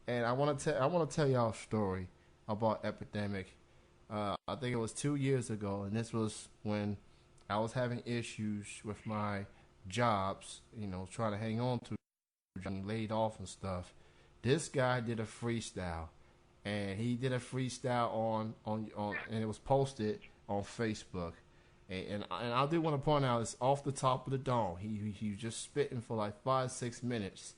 And I want to tell y'all a story about Epidemic. I think it was 2 years ago, and this was when I was having issues with my jobs. You know, trying to hang on to getting laid off and stuff. This guy did a freestyle, and he did a freestyle and it was posted on Facebook. And I do want to point out, it's off the top of the dome. He was just spitting for like 5-6 minutes,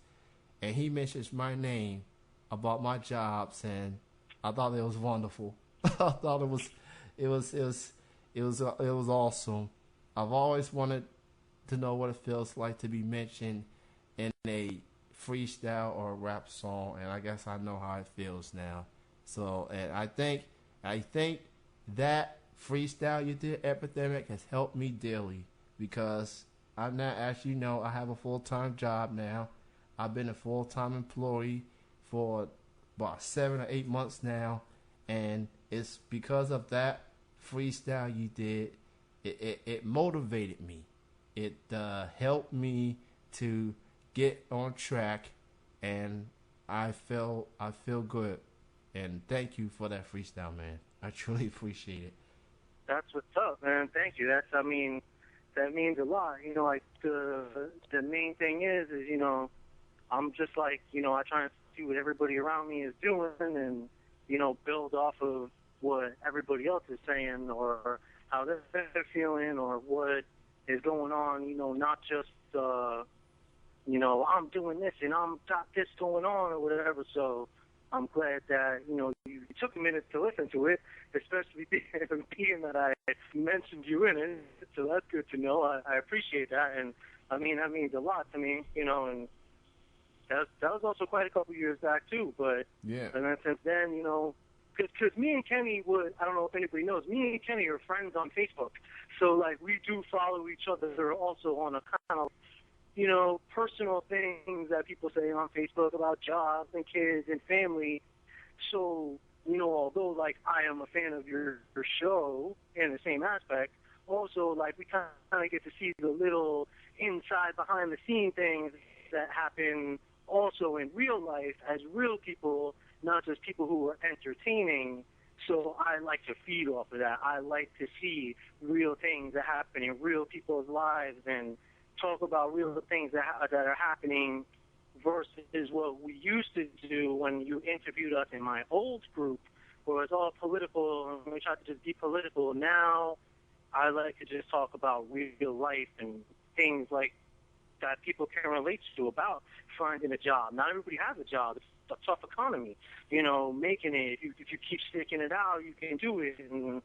and he mentions my name about my jobs, and I thought it was wonderful. I thought it was awesome. I've always wanted to know what it feels like to be mentioned in a freestyle or a rap song, and I guess I know how it feels now. So, and I think that freestyle you did, Epidemic, has helped me daily because I'm not, as you know, I have a full-time job now. I've been a full-time employee for about 7 or 8 months now, and it's because of that freestyle you did. It motivated me. It helped me to get on track, and I feel good. And thank you for that freestyle, man. I truly appreciate it. That's what's up, man. Thank you. That means a lot. You know, like the main thing is you know, I'm just like, you know, I try to see what everybody around me is doing and, you know, build off of what everybody else is saying or how they're feeling or what is going on, you know, not just, you know, I'm doing this and I'm got this going on or whatever. So I'm glad that, you know, you took a minute to listen to it, especially being that I mentioned you in it. So that's good to know. I appreciate that. And, I mean, that means a lot to me, you know, and that was also quite a couple years back, too. But, yeah. And then since then, you know, because me and Kenny I don't know if anybody knows, me and Kenny are friends on Facebook. So, like, we do follow each other also on a kind of, you know, personal things that people say on Facebook about jobs and kids and family. So, you know, although, like, I am a fan of your show in the same aspect, also, like, we kind of get to see the little inside, behind-the-scene things that happen also in real life as real people, not just people who are entertaining. So I like to feed off of that. I like to see real things that happen in real people's lives and talk about real things that are happening versus what we used to do when you interviewed us in my old group, where it's all political and we tried to just be political. Now I like to just talk about real life and things like that people can relate to about finding a job. Not everybody has a job. It's a tough economy. You know, making it, if you keep sticking it out, you can do it. And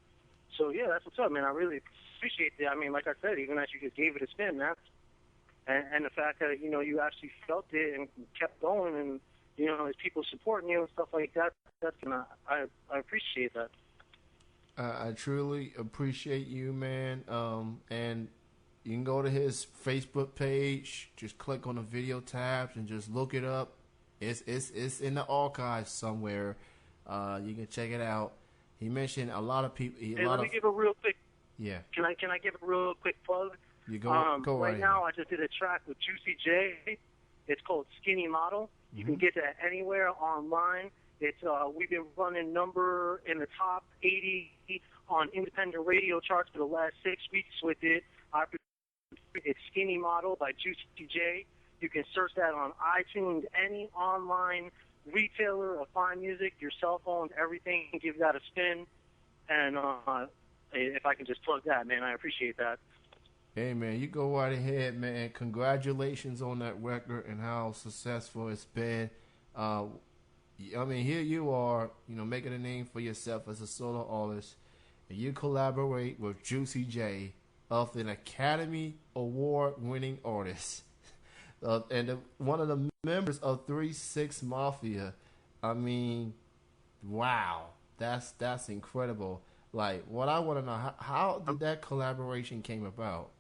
so, yeah, that's what's up, man. I really appreciate that. I mean, like I said, even as you just gave it a spin, and the fact that, you know, you actually felt it and kept going and, you know, there's people supporting you and stuff like that, I appreciate that. I truly appreciate you, man. And you can go to his Facebook page, just click on the video tabs and just look it up. It's in the archives somewhere. You can check it out. He mentioned a lot of people. Let me give a real quick. Yeah. Can I give a real quick plug? You go right now. I just did a track with Juicy J. It's called Skinny Model. You can get that anywhere online. It's we've been running number in the top 80 on independent radio charts for the last 6 weeks with it. It's Skinny Model by Juicy J. You can search that on iTunes, any online retailer of fine music, your cell phones, everything. Give that a spin. And if I can just plug that, man, I appreciate that. Hey, man, you go right ahead, man. Congratulations on that record and how successful it's been. I mean, here you are, you know, making a name for yourself as a solo artist, and you collaborate with Juicy J, of an Academy Award-winning artist, and one of the members of 3-6 Mafia. I mean, wow, that's incredible. Like, what I want to know, how did that collaboration came about?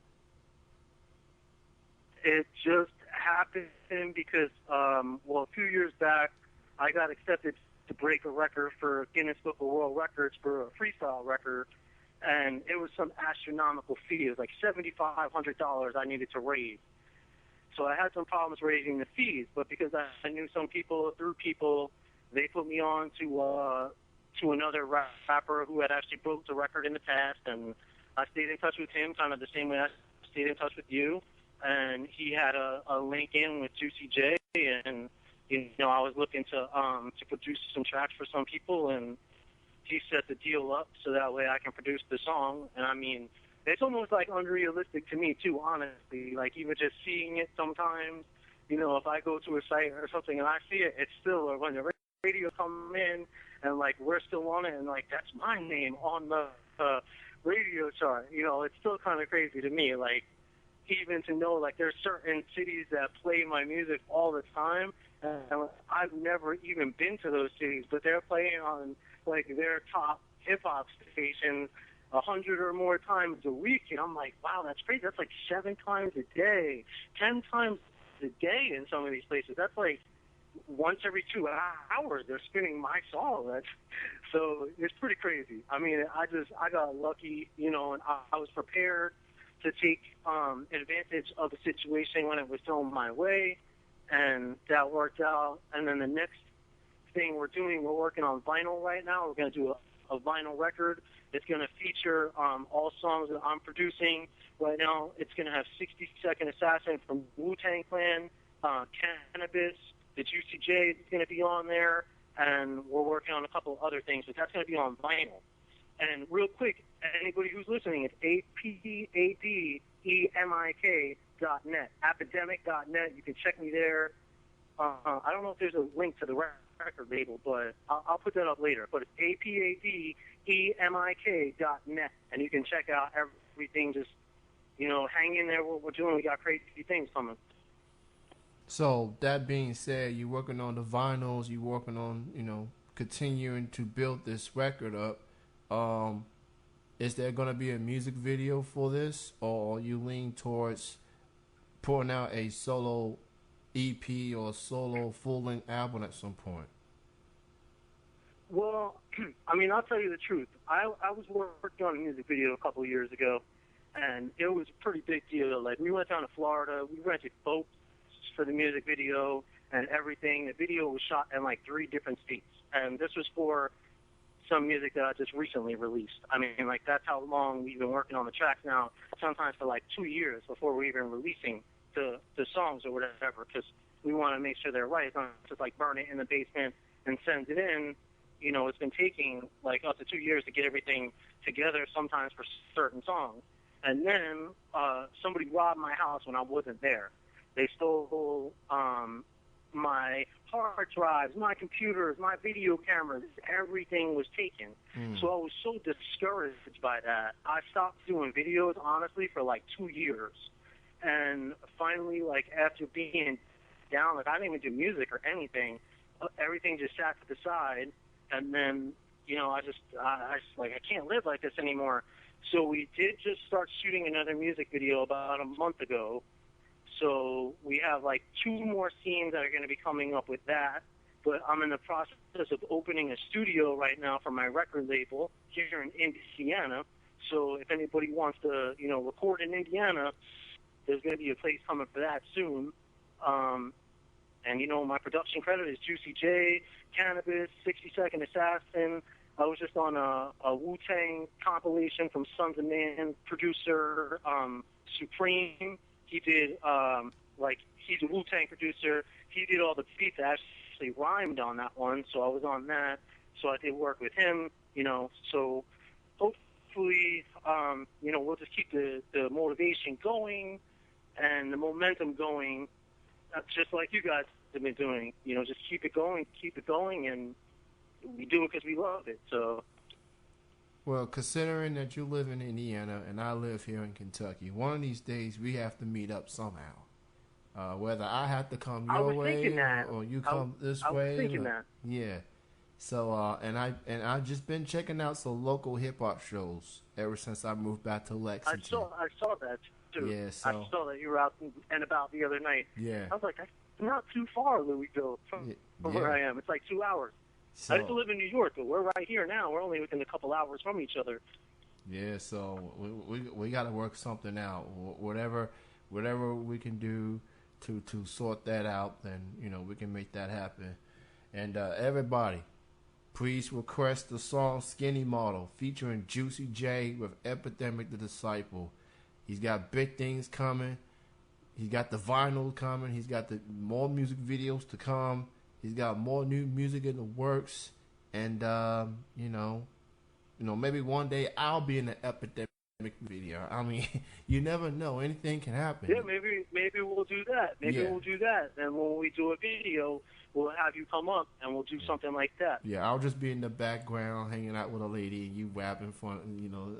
It just happened because, a few years back, I got accepted to break a record for Guinness Book of World Records for a freestyle record, and it was some astronomical fee. It was like $7,500 I needed to raise. So I had some problems raising the fees, but because I knew some people through people, they put me on to another rapper who had actually broke the record in the past, and I stayed in touch with him kind of the same way I stayed in touch with you. And he had a link in with Juicy J, and I was looking to produce some tracks for some people, and he set the deal up so that way I can produce the song. And I mean, it's almost like unrealistic to me too, honestly. Like even just seeing it sometimes, if I go to a site or something and I see it, it's still, or when the radio come in and like we're still on it and like that's my name on the radio chart. It's still kind of crazy to me. Like even to know like there's certain cities that play my music all the time, and I've never even been to those cities, but they're playing on like their top hip hop station 100 or more times a week, and I'm like, wow, that's crazy. That's like 7 times a day, 10 times a day in some of these places. That's like once every 2 hours they're spinning my song. So it's pretty crazy. I mean, I got lucky, and I was prepared to take advantage of the situation when it was thrown my way, and that worked out. And then the next thing we're working on vinyl right now. We're going to do a vinyl record. It's going to feature all songs that I'm producing right now. It's going to have 60 Second Assassin from Wu-Tang Clan, Cannabis, the Juicy J is going to be on there, and we're working on a couple other things, but that's going to be on vinyl. And real quick, anybody who's listening, it's apademik.net, apademik.net. You can check me there. I don't know if there's a link to the record label, but I'll put that up later. But it's apademik.net, and you can check out everything. Just, hang in there. What we're doing, we got crazy things coming. So that being said, you're working on the vinyls, you're working on, continuing to build this record up. Is there going to be a music video for this, or you lean towards putting out a solo EP or a solo full-length album at some point? Well, I mean, I'll tell you the truth. I was working on a music video a couple of years ago, and it was a pretty big deal. Like, we went down to Florida, we rented boats for the music video and everything. The video was shot in like 3 different states, and this was for some music that I just recently released. I mean, like, that's how long we've been working on the tracks now, sometimes for like 2 years before we're even releasing the songs or whatever, because we want to make sure they're right. It's not just like burn it in the basement and send it in. It's been taking like up to 2 years to get everything together, sometimes for certain songs. And then somebody robbed my house when I wasn't there. They stole my hard drives, my computers, my video cameras. Everything was taken. So I was so discouraged by that. I stopped doing videos, honestly, for like 2 years. And finally, like, after being down, like, I didn't even do music or anything. Everything just sat to the side. And then, I just like, I can't live like this anymore. So we did just start shooting another music video about a month ago. So we have like 2 more scenes that are going to be coming up with that. But I'm in the process of opening a studio right now for my record label here in Indiana. So if anybody wants to, record in Indiana, there's going to be a place coming for that soon. And, my production credit is Juicy J, Cannabis, 60 Second Assassin. I was just on a Wu-Tang compilation from Sons of Man producer Supreme. He did, he's a Wu-Tang producer. He did all the beats that actually rhymed on that one, so I was on that. So I did work with him, So hopefully, we'll just keep the motivation going and the momentum going, just like you guys have been doing. Just keep it going, and we do it because we love it. So. Well, considering that you live in Indiana and I live here in Kentucky, one of these days we have to meet up somehow. Whether I have to come your way or you come this way. I was thinking that. Yeah. So and I've just been checking out some local hip hop shows ever since I moved back to Lexington. I saw that too. Yeah, so I saw that you were out and about the other night. Yeah. I was like, that's not too far, Louisville, from where I am. It's like 2 hours. So, I used to live in New York, but we're right here now. We're only within a couple hours from each other. Yeah, so we got to work something out. Whatever we can do to sort that out, then we can make that happen. And everybody, please request the song Skinny Model featuring Juicy J with Epidemic The Disciple. He's got big things coming. He's got the vinyl coming. He's got the more music videos to come. He's got more new music in the works. And, maybe one day I'll be in the Epidemic video. I mean, you never know. Anything can happen. Yeah, maybe we'll do that. We'll do that. And when we do a video, we'll have you come up and we'll do something like that. Yeah, I'll just be in the background hanging out with a lady and you rapping for,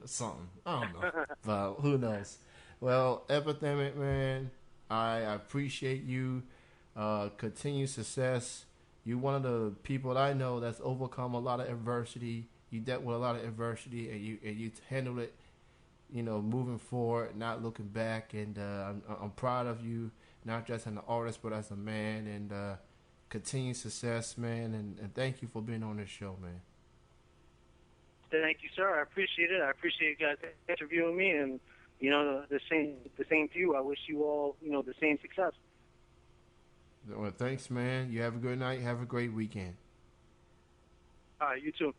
something. I don't know. But who knows? Well, Epidemic, man, I appreciate you. Continued success. You're one of the people that I know that's overcome a lot of adversity. You dealt with a lot of adversity and you handled it, moving forward, not looking back. And I'm proud of you, not just as an artist, but as a man. And continued success, man. And thank you for being on this show, man. Thank you, sir. I appreciate it. I appreciate you guys interviewing me. And, the same to you. I wish you all, the same success. Well, thanks, man. You have a good night. Have a great weekend. All right, you too.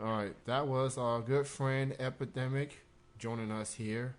All right, that was our good friend Epidemic joining us here